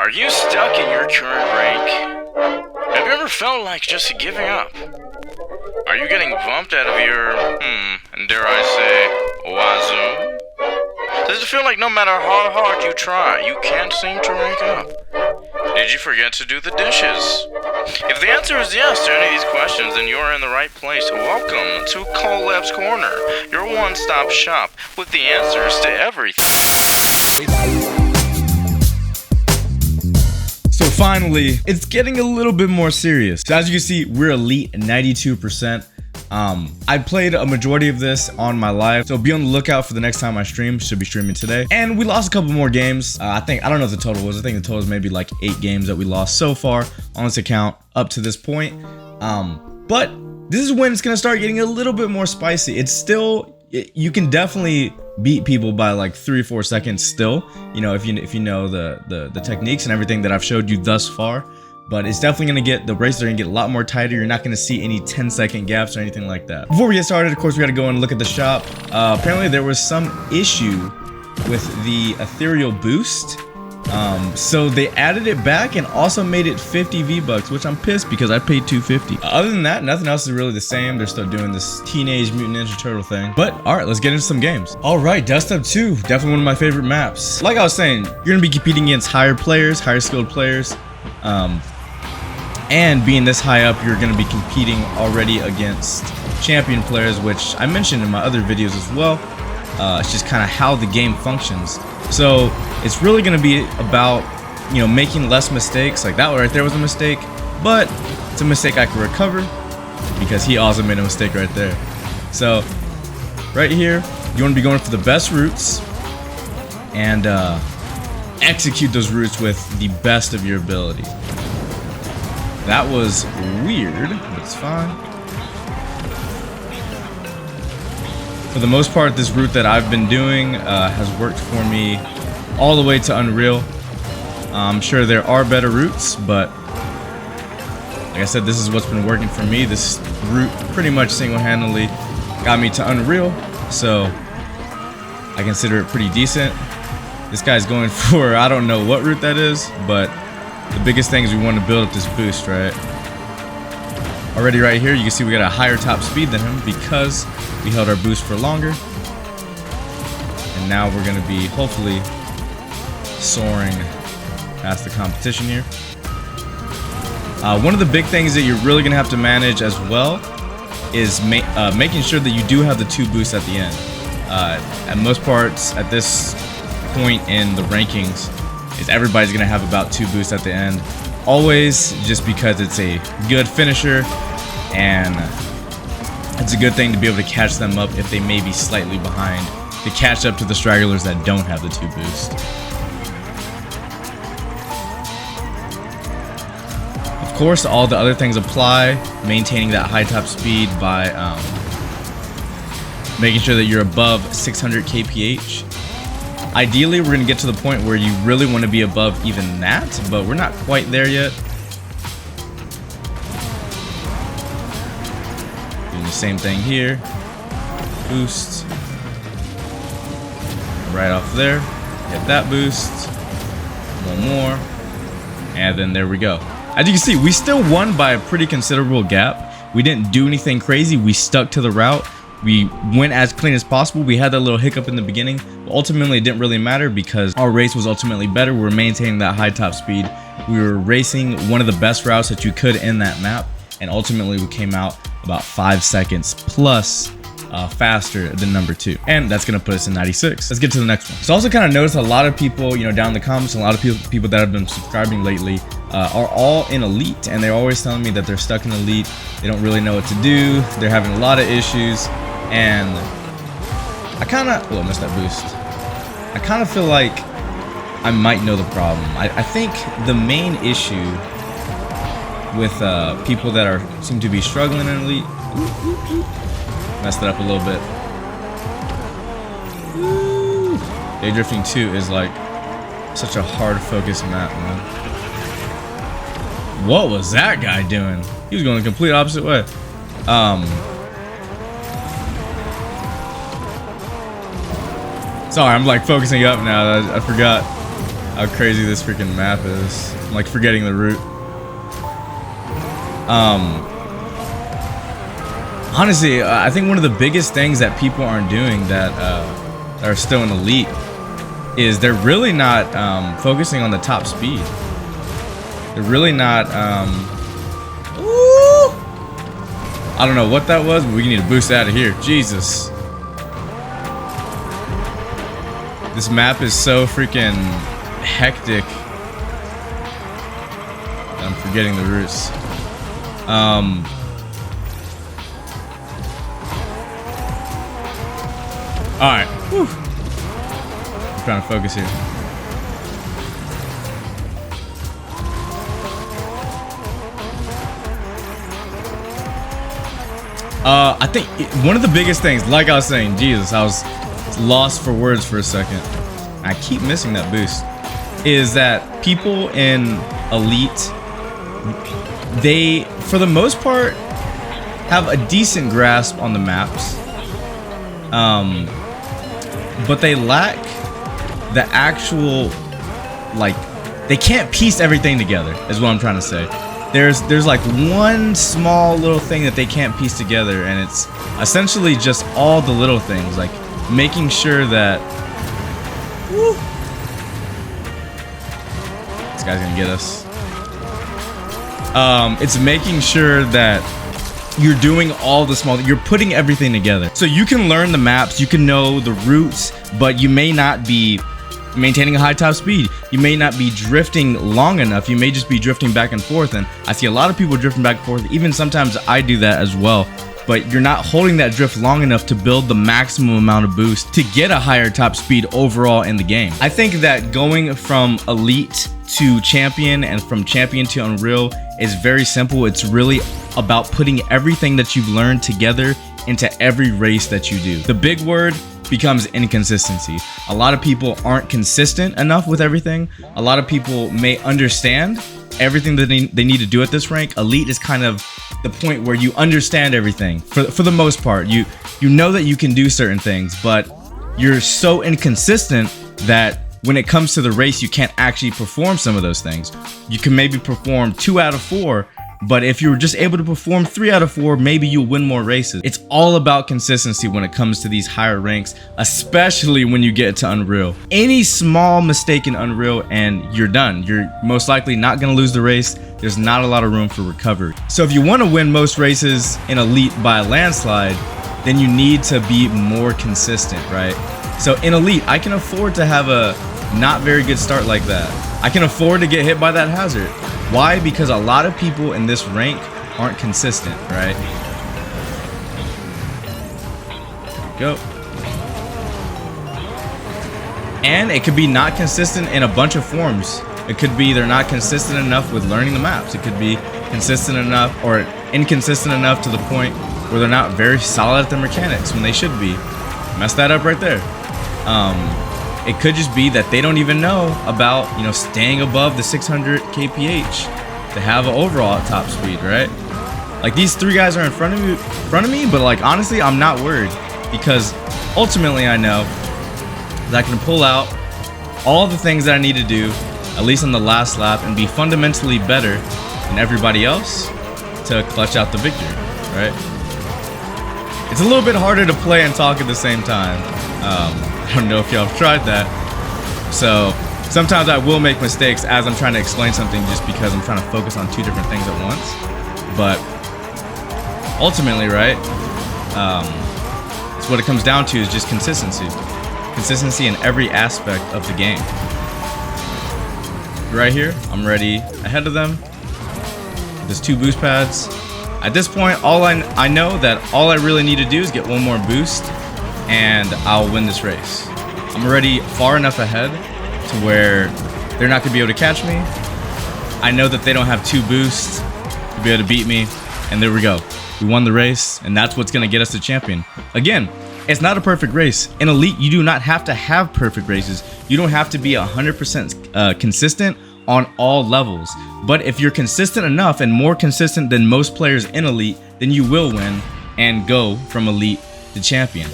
Are you stuck in your current rank? Have you ever felt like just giving up? Are you getting bumped out of your, dare I say, wazoo? Does it feel like no matter how hard you try, you can't seem to rank up? Did you forget to do the dishes? If the answer is yes to any of these questions, then you're in the right place. Welcome to Colab's Corner, your one-stop shop with the answers to everything. So finally, it's getting a little bit more serious. So as you can see, we're elite 92%. I played a majority of this on my live, so be on the lookout for the next time I stream. Should be streaming today. And we lost a couple more games. I don't know what the total was. I think the total is maybe like 8 games that we lost so far on this account up to this point. But this is when it's gonna start getting a little bit more spicy. It's still, you can definitely beat people by like 3 or 4 seconds still, you know, if you know the techniques and everything that I've showed you thus far. But it's definitely gonna get, the races are gonna get a lot more tighter. You're not gonna see any 10-second gaps or anything like that. Before we get started, of course, we gotta go and look at the shop. Apparently there was some issue with the ethereal boost. So they added it back and also made it 50 V-Bucks, which I'm pissed because I paid $250. Other than that, nothing else is really the same. They're still doing this Teenage Mutant Ninja Turtle thing. But all right, let's get into some games. All right, Dust Up 2, definitely one of my favorite maps. Like I was saying, you're gonna be competing against higher players, higher skilled players. And being this high up, you're gonna be competing already against champion players, which I mentioned in my other videos as well. It's just kind of how the game functions. So it's really gonna be about, you know, making less mistakes. Like that one right there was a mistake, but it's a mistake I can recover because he also made a mistake right there. So right here, you want to be going for the best routes and execute those routes with the best of your ability. That was weird, but it's fine. For the most part, this route that I've been doing has worked for me all the way to Unreal. I'm sure there are better routes, but like I said, this is what's been working for me. This route pretty much single-handedly got me to Unreal, so I consider it pretty decent. This guy's going for, I don't know what route that is, but the biggest thing is we want to build up this boost, right? Already right here, you can see we got a higher top speed than him because we held our boost for longer. And now we're going to be hopefully soaring past the competition here. One of the big things that you're really going to have to manage as well is making sure that you do have the 2 boosts at the end. At most parts, at this point in the rankings, is everybody's gonna have about 2 boosts at the end, always, just because it's a good finisher and it's a good thing to be able to catch them up if they may be slightly behind, to catch up to the stragglers that don't have the 2 boosts. Of course, all the other things apply, maintaining that high top speed by making sure that you're above 600 kph. Ideally, we're going to get to the point where you really want to be above even that, but we're not quite there yet. Doing the same thing here. Boost. Right off there. Get that boost. One more. And then there we go. As you can see, we still won by a pretty considerable gap. We didn't do anything crazy. We stuck to the route. We went as clean as possible. We had that little hiccup in the beginning, but ultimately it didn't really matter because our race was ultimately better. We were maintaining that high top speed. We were racing one of the best routes that you could in that map, and ultimately we came out about 5 seconds plus faster than number 2, and that's gonna put us in 96. Let's get to the next one. So I also kind of noticed a lot of people, you know, down in the comments, and a lot of people that have been subscribing lately are all in Elite, and they're always telling me that they're stuck in Elite. They don't really know what to do. They're having a lot of issues. And I kind of, I missed that boost. I kind of feel like I might know the problem. I think the main issue with people that seem to be struggling in Elite, messed it up a little bit. Day Drifting 2 is like such a hard focus map, man. What was that guy doing? He was going the complete opposite way. Sorry, I'm like focusing up now. I forgot. how crazy this freaking map is. I'm like forgetting the route. Honestly, I think one of the biggest things that people aren't doing that are still in elite is they're really not focusing on the top speed. They're really not. Ooh, I don't know what that was, but we need to boost out of here. Jesus. This map is so freaking hectic. I'm forgetting the routes. Alright. I'm trying to focus here. I think one of the biggest things, like I was saying, Jesus, I was lost for words for a second. I keep missing that boost. Is that people in elite, they, for the most part, have a decent grasp on the maps. But they lack the actual, like, they can't piece everything together, is what I'm trying to say. There's like one small little thing that they can't piece together, and it's essentially just all the little things, like making sure that, woo, this guy's gonna get us. It's making sure that you're doing all the small, you're putting everything together. So you can learn the maps, you can know the routes, but you may not be maintaining a high top speed. You may not be drifting long enough. You may just be drifting back and forth. And I see a lot of people drifting back and forth. Even sometimes I do that as well. But you're not holding that drift long enough to build the maximum amount of boost to get a higher top speed overall in the game. I think that going from elite to champion and from champion to unreal is very simple. It's really about putting everything that you've learned together into every race that you do. The big word becomes inconsistency. A lot of people aren't consistent enough with everything. A lot of people may understand everything that they need to do at this rank. Elite is kind of the point where you understand everything for the most part. You know that you can do certain things, but you're so inconsistent that when it comes to the race, you can't actually perform some of those things. You can maybe perform 2 out of 4, but if you were just able to perform 3 out of 4, maybe you'll win more races. It's all about consistency when it comes to these higher ranks, especially when you get to Unreal. Any small mistake in Unreal and you're done. You're most likely not gonna lose the race. There's not a lot of room for recovery. So if you wanna win most races in Elite by a landslide, then you need to be more consistent, right? So in Elite, I can afford to have a not very good start like that. I can afford to get hit by that hazard. Why? Because a lot of people in this rank aren't consistent, right? Go. And it could be not consistent in a bunch of forms. It could be they're not consistent enough with learning the maps. It could be consistent enough or inconsistent enough to the point where they're not very solid at the mechanics when they should be. Mess that up right there. It could just be that they don't even know about, you know, staying above the 600 kph to have an overall top speed, right? Like these 3 guys are in front of me, but like honestly, I'm not worried because ultimately I know that I can pull out all the things that I need to do, at least on the last lap, and be fundamentally better than everybody else to clutch out the victory, right? It's a little bit harder to play and talk at the same time. I don't know if y'all have tried that. So sometimes I will make mistakes as I'm trying to explain something just because I'm trying to focus on 2 different things at once. But ultimately, right, it's what it comes down to is just consistency. Consistency in every aspect of the game. Right here, I'm already ahead of them. There's 2 boost pads. At this point, I know that all I really need to do is get 1 more boost and I'll win this race. I'm already far enough ahead to where they're not gonna be able to catch me. I know that they don't have 2 boosts to be able to beat me, and there we go. We won the race, and that's what's gonna get us to champion. Again, it's not a perfect race. In Elite, you do not have to have perfect races. You don't have to be 100% consistent on all levels. But if you're consistent enough and more consistent than most players in Elite, then you will win and go from Elite to champion.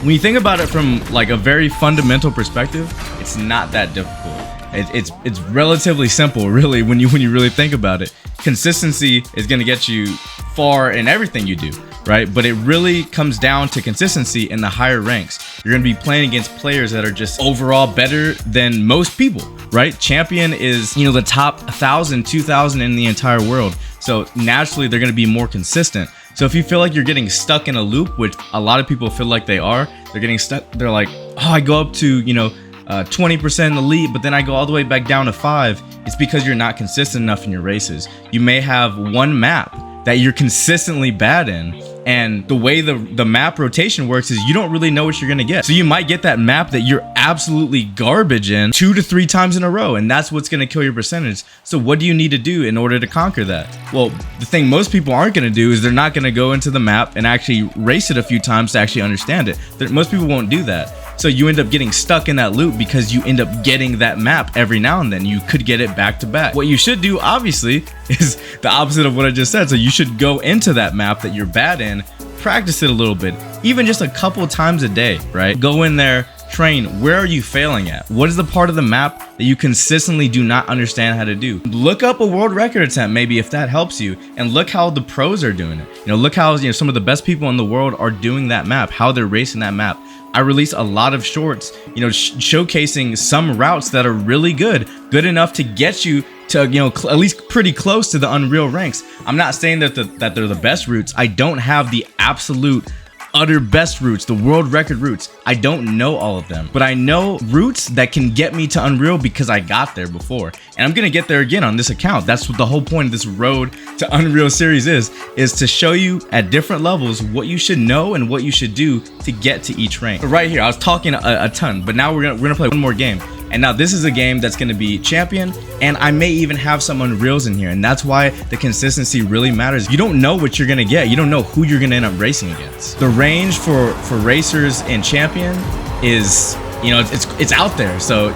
When you think about it from like a very fundamental perspective, it's not that difficult. It's relatively simple, really, when you really think about it. Consistency is going to get you far in everything you do, right? But it really comes down to consistency in the higher ranks. You're going to be playing against players that are just overall better than most people, right? Champion is, the top 1,000, 2,000 in the entire world. So naturally, they're going to be more consistent. So if you feel like you're getting stuck in a loop, which a lot of people feel like they are, they're getting stuck. They're like, oh, I go up to, 20% elite, but then I go all the way back down to 5. It's because you're not consistent enough in your races. You may have one map that you're consistently bad in, and the way the map rotation works is you don't really know what you're gonna get. So you might get that map that you're absolutely garbage in 2 to 3 times in a row, and that's what's gonna kill your percentage. So what do you need to do in order to conquer that? Well, the thing most people aren't gonna do is they're not gonna go into the map and actually race it a few times to actually understand it. Most people won't do that. So you end up getting stuck in that loop because you end up getting that map every now and then. You could get it back to back. What you should do, obviously, is the opposite of what I just said. So you should go into that map that you're bad in, practice it a little bit, even just a couple times a day, right? Go in there, train. Where are you failing at? What is the part of the map that you consistently do not understand how to do? Look up a world record attempt, maybe, if that helps you, and look how the pros are doing it. Look how some of the best people in the world are doing that map, how they're racing that map. I release a lot of shorts, showcasing some routes that are really good enough to get you to, at least pretty close to the Unreal ranks. I'm not saying that they're the best routes. I don't have the absolute utter best routes, the world record routes. I don't know all of them, but I know routes that can get me to Unreal because I got there before, and I'm gonna get there again on this account. That's what the whole point of this Road to Unreal series is to show you at different levels what you should know and what you should do to get to each rank. Right here, I was talking a ton, but now we're gonna play one more game. And now this is a game that's going to be champion, and I may even have some Unreals in here, and that's why the consistency really matters. You don't know what you're going to get. You don't know who you're going to end up racing against. The range for racers in champion is, it's out there. So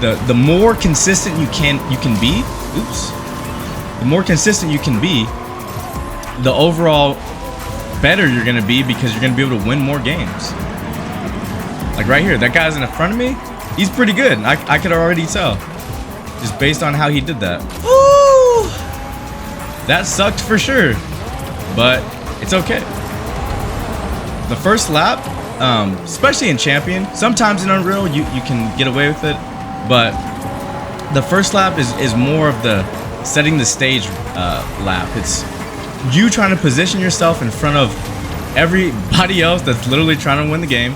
the more consistent you can be, the more consistent you can be, the overall better you're going to be, because you're going to be able to win more games. Like right here, that guy's in front of me. He's pretty good. I could already tell, just based on how he did that. Woo! That sucked for sure, but it's okay. The first lap, especially in Champion, sometimes in Unreal you can get away with it, but the first lap is more of the setting the stage lap. It's you trying to position yourself in front of everybody else that's literally trying to win the game.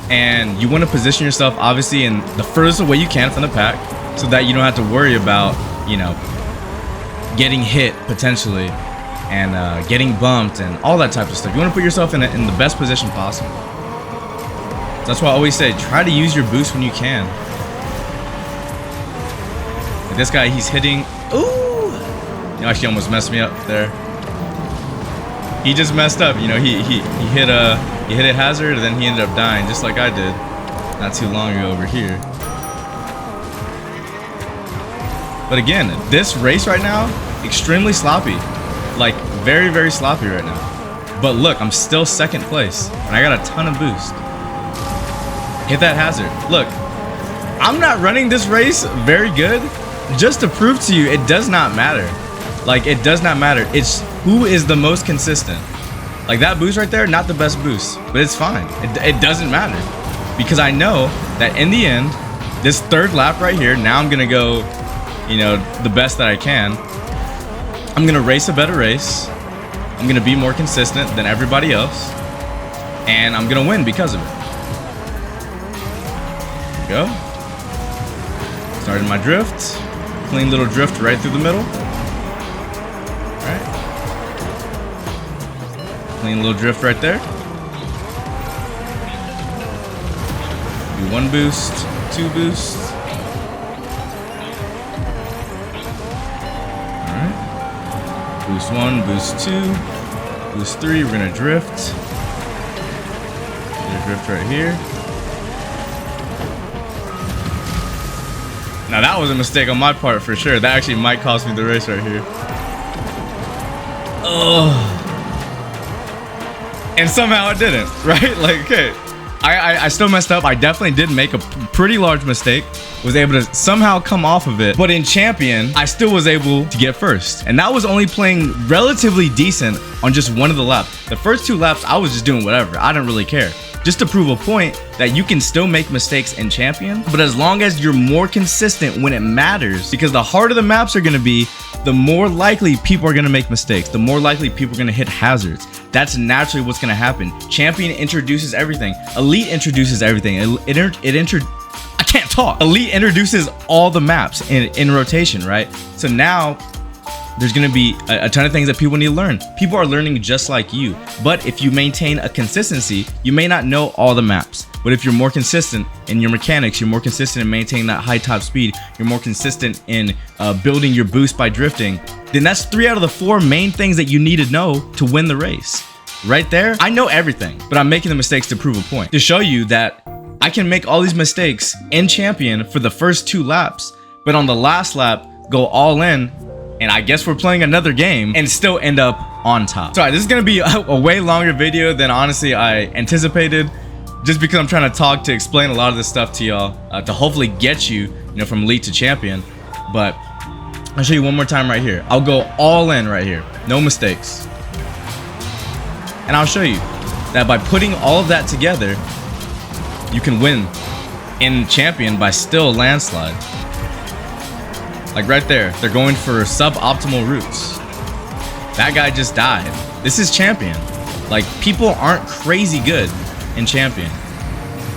And you want to position yourself, obviously, in the furthest away you can from the pack, so that you don't have to worry about, getting hit potentially, and getting bumped and all that type of stuff. You want to put yourself in the best position possible. So that's why I always say, try to use your boost when you can. Like this guy, he's hitting. Ooh! You actually almost messed me up there. He just messed up. He hit a hazard, and then he ended up dying, just like I did not too long ago over here. But again, this race right now, extremely sloppy, like very, very sloppy right now. But look, I'm still second place, and I got a ton of boost. Hit that hazard. Look, I'm not running this race very good, just to prove to you it does not matter. Like, it does not matter. It's who is the most consistent. Like that boost right there, not the best boost, but it's fine. It doesn't matter, because I know that in the end, this third lap right here, now I'm gonna go, the best that I can. I'm gonna race a better race. I'm gonna be more consistent than everybody else, and I'm gonna win because of it. There we go. Started my drift. Clean little drift right through the middle. Clean little drift right there. Do 1 boost, 2 boosts. Alright. Boost 1, boost 2, boost 3. We're gonna drift. Gonna drift right here. Now that was a mistake on my part for sure. That actually might cost me the race right here. Oh. And somehow it didn't, right? Like, okay, I still messed up. I definitely did make a pretty large mistake. Was able to somehow come off of it. But in Champion, I still was able to get first. And that was only playing relatively decent on just one of the laps. The first 2 laps, I was just doing whatever. I didn't really care. Just to prove a point that you can still make mistakes in Champion, but as long as you're more consistent when it matters, because the harder the maps are gonna be, the more likely people are gonna make mistakes, the more likely people are gonna hit hazards. That's naturally what's gonna happen. Champion introduces everything. Elite introduces everything. I can't talk. Elite introduces all the maps in rotation, right? So now, there's going to be a ton of things that people need to learn. People are learning just like you. But if you maintain a consistency, you may not know all the maps. But if you're more consistent in your mechanics, you're more consistent in maintaining that high top speed, you're more consistent in building your boost by drifting, then that's 3 out of the 4 main things that you need to know to win the race. Right there, I know everything, but I'm making the mistakes to prove a point. To show you that I can make all these mistakes in Champion for the first 2 laps, but on the last lap, go all in, and I guess we're playing another game and still end up on top. Sorry, this is gonna be a way longer video than honestly I anticipated, just because I'm trying to talk to explain a lot of this stuff to y'all to hopefully get you, from Elite to Champion. But I'll show you one more time right here. I'll go all in right here, no mistakes. And I'll show you that by putting all of that together, you can win in Champion by still landslide. Like right there, they're going for suboptimal routes. That guy just died. This is Champion. Like, people aren't crazy good in Champion,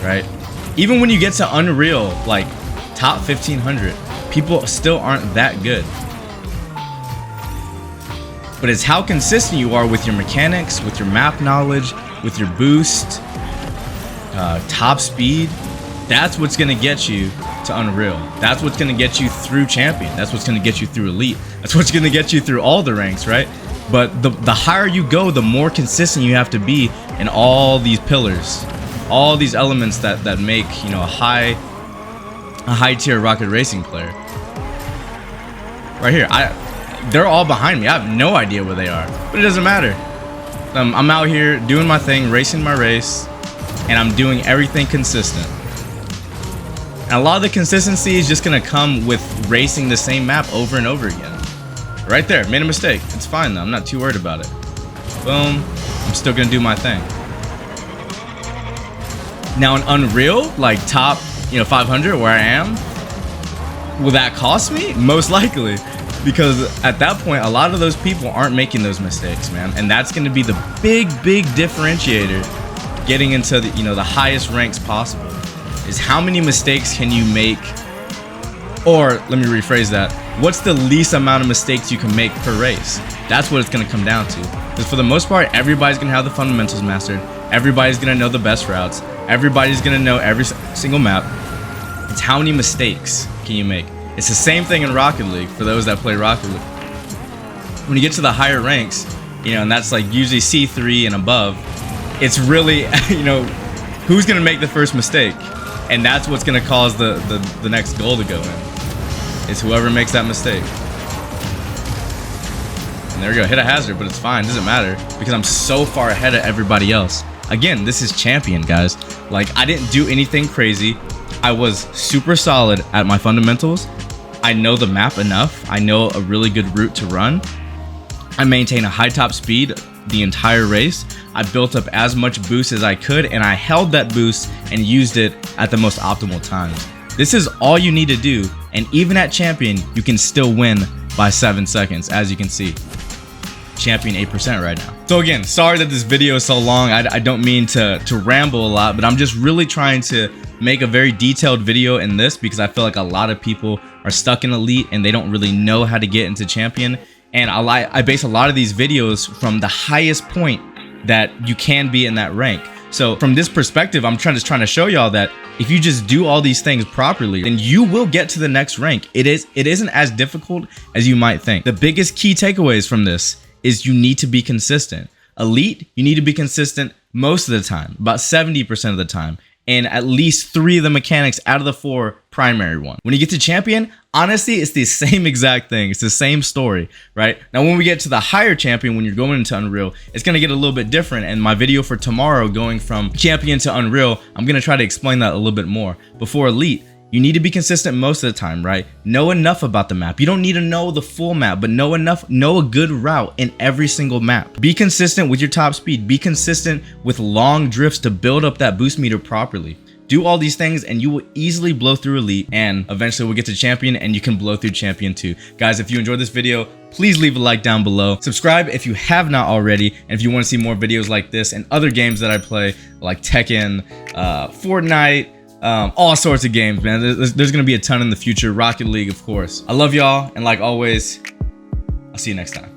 right? Even when you get to Unreal, like top 1500, people still aren't that good. But it's how consistent you are with your mechanics, with your map knowledge, with your boost, top speed. That's what's gonna get you to Unreal. That's what's gonna get you through Champion. That's what's gonna get you through Elite. That's what's gonna get you through all the ranks, right? But the higher you go, the more consistent you have to be in all these pillars, all these elements that make a high tier Rocket Racing player. Right here, they're all behind me. I have no idea where they are, but it doesn't matter. I'm out here doing my thing, racing my race, and I'm doing everything consistent. And a lot of the consistency is just gonna come with racing the same map over and over again. Right there, made a mistake. It's fine though, I'm not too worried about it. Boom, I'm still gonna do my thing. Now in Unreal, like top 500 where I am, will that cost me? Most likely. Because at that point, a lot of those people aren't making those mistakes, man. And that's gonna be the big differentiator getting into the highest ranks possible. Is how many mistakes can you make, or let me rephrase that, what's the least amount of mistakes you can make per race? That's what it's going to come down to. Because for the most part, everybody's going to have the fundamentals mastered, everybody's going to know the best routes, everybody's going to know every single map. It's how many mistakes can you make. It's the same thing in Rocket League for those that play Rocket League. When you get to the higher ranks, and that's like usually C3 and above, it's really who's going to make the first mistake. And that's what's gonna cause the next goal to go in. It's whoever makes that mistake. And there we go, hit a hazard, but it's fine, doesn't matter, because I'm so far ahead of everybody else. Again, this is Champion, guys. Like, I didn't do anything crazy. I was super solid at my fundamentals. I know the map enough. I know a really good route to run. I maintain a high top speed the entire race. I built up as much boost as I could, and I held that boost and used it at the most optimal times. This is all you need to do, and even at Champion, you can still win by 7 seconds, as you can see. Champion 8% right now. So again, sorry that this video is so long. I don't mean to ramble a lot, but I'm just really trying to make a very detailed video in this because I feel like a lot of people are stuck in Elite and they don't really know how to get into Champion. And I base a lot of these videos from the highest point that you can be in that rank. So from this perspective, I'm just trying to show y'all that if you just do all these things properly, then you will get to the next rank. It isn't as difficult as you might think. The biggest key takeaways from this is you need to be consistent. Elite, you need to be consistent most of the time, about 70% of the time. in at least 3 of the mechanics out of the 4 primary one. When you get to champion, honestly, it's the same exact thing. It's the same story, right? Now, when we get to the higher champion, when you're going into Unreal, it's gonna get a little bit different. And my video for tomorrow, going from champion to Unreal, I'm gonna try to explain that a little bit more. Before Elite, you need to be consistent most of the time, right? Know enough about the map. You don't need to know the full map, but know a good route in every single map. Be consistent with your top speed. Be consistent with long drifts to build up that boost meter properly. Do all these things and you will easily blow through Elite, and eventually we'll get to Champion and you can blow through Champion too. Guys, if you enjoyed this video, please leave a like down below. Subscribe if you have not already, and if you want to see more videos like this and other games that I play, like Tekken, Fortnite, all sorts of games, man. There's gonna be a ton in the future. Rocket League, of course. I love y'all, and like always, I'll see you next time.